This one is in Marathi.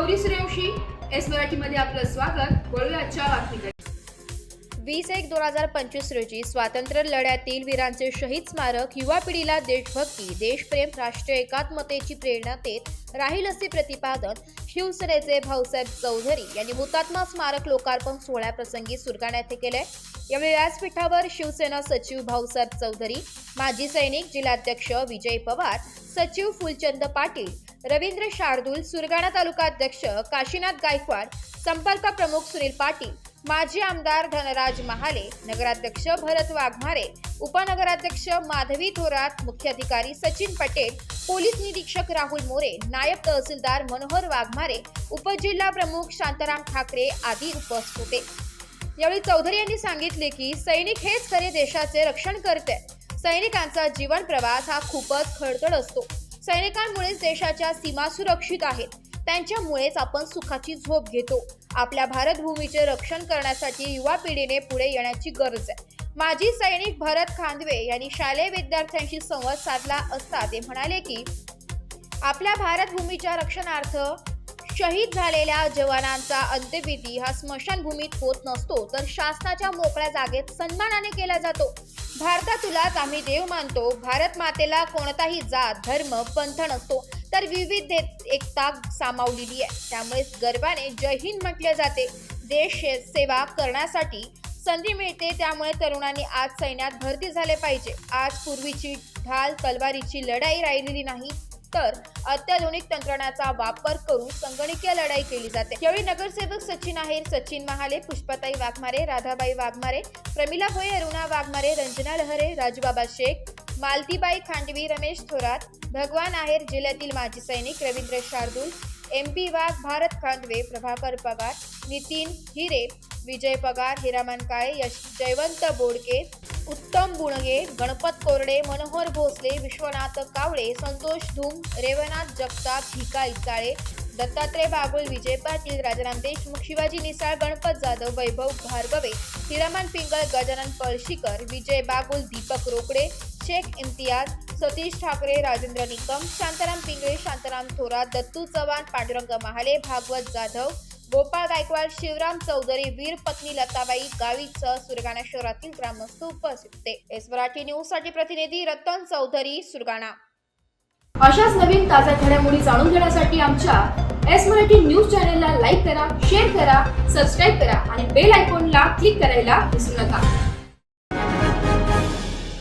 गौरी सूर्यवंशी एस मराठीमध्ये आपलं स्वागत। वळूया आजच्या बातमीकडे। 20/1/2025 रोजी स्वातंत्र्य लढ्यातील वीरांचे शहीद स्मारक युवा पिढीला देशभक्ती, देशप्रेम, राष्ट्रीय एकात्मतेची प्रेरणा देत राहील असे प्रतिपादन शिवसेनेचे भाऊसाहेब चौधरी यांनी हुतात्मा स्मारक लोकार्पण सोहळ्याप्रसंगी सुरगाणा येथे केले। यावेळी व्यासपीठावर शिवसेना सचिव भाऊसाहेब चौधरी, माजी सैनिक जिल्हाध्यक्ष विजय पवार, सचिव फुलचंद पाटील, रवींद्र शार्दूल, सुरगाणा तालुका अध्यक्ष काशीनाथ गायकवाड, संपर्क प्रमुख सुनील पाटील, माजी आमदार धनराज महाले, नगराध्यक्ष भरत वाघमारे, उपनगराध्यक्ष माधवी थोरात, मुख्य अधिकारी सचिन पटेल, पोलीस निरीक्षक राहुल मोरे, नायब तहसीलदार मनोहर वाघमारे, उपजिल्हा प्रमुख शांताराम ठाकरे आदी उपस्थित होते। यावेळी चौधरी यांनी सांगितले की सैनिक हेच खरे देशाचे रक्षण करते। सैनिकांचा जीवन प्रवास हा खूपच खडतर असतो। सैनिकांमुळेच देशाच्या सीमा सुरक्षित आहेत। त्यांच्यामुळेच आपण सुखाची झोप घेतो। आपल्या भारत भूमीचे रक्षण करण्यासाठी युवा पिढीने पुढे येण्याची गरज आहे। माजी सैनिक भरत खांदवे यांनी शालेय विद्यार्थ्यांशी संवाद साधला असता ते म्हणाले की आपल्या भारत भूमीच्या रक्षणार्थ शहीद झालेल्या जवानांचा अंत्यविधी हा स्मशानभूमीत होत नसतो, तर शासनाच्या मोकळ्या जागेत सन्मानाने केला जातो। भारतातुलाच आम्ही देव मानतो। भारत मातेला कोणताही जात, धर्म, पंथ नसतो, तर विविधतेत एकता सामावलेली आहे। त्यामुळे गर्वाने जय हिंद म्हटले जाते। देश सेवा करण्यासाठी संधी मिळते, त्यामुळे तरुणांनी आज सैन्यात भरती झाले पाहिजे। आज पूर्वीची ढाल तलवारीची लढाई राहिलेली नाही, तर अत्याधुनिक तंत्रज्ञानाचा वापर करून संगणकीय लढाई केली जाते। यावेळी नगरसेवक सचिन आहेर, सचिन महाले, पुष्पाताई वाघमारे, राधाबाई वाघमारे, प्रमिला भोये, अरुणा वाघमारे, रंजना लहरे, राजूबाबा शेख, मालतीबाई खांडवी, रमेश थोरात, भगवान आहेर, जिल्ह्यातील माजी सैनिक रवींद्र शार्दूल, MP वाघ, भारत खांदवे, प्रभाकर पगार, नितीन हिरे, विजय पगार, हिरामन काळे, जयवंत बोडके, उत्तम बुणगे, गणपत कोरडे, मनोहर भोसले, विश्वनाथ कावळे, संतोष धूम, रेवनाथ जगताप, भिका इचाळे, दत्तात्रय बागुल, विजय पाटील, राजाराम देशमुख, शिवाजी निसाळ, गणपत जाधव, वैभव भार्गवे, हिरामन पिंगळ, गजानन पळशीकर, विजय बागुल, दीपक रोकडे, शेख इम्तियाज, सतीश ठाकरे, राजेंद्र निकम, शांताराम पिंगळे, शांताराम थोरात, दत्तू चव्हाण, पांडुरंग महाले, भागवत जाधव, गोपाळ गायकवाड, शिवराम चौधरी, वीर पत्नी लताबाई गावीसह सुरगाणा शहरातील ग्रामस्थ उपस्थित होते। एस मराठी न्यूज साठी प्रतिनिधी रतन चौधरी, सुरगाणा। अशाच नवीन ताज्या घडामोडी जाणून घेण्यासाठी आमच्या एस मराठी न्यूज चॅनलला लाईक करा, शेअर करा, सबस्क्राईब करा आणि बेल आयकॉनला क्लिक करायला विसरू नका।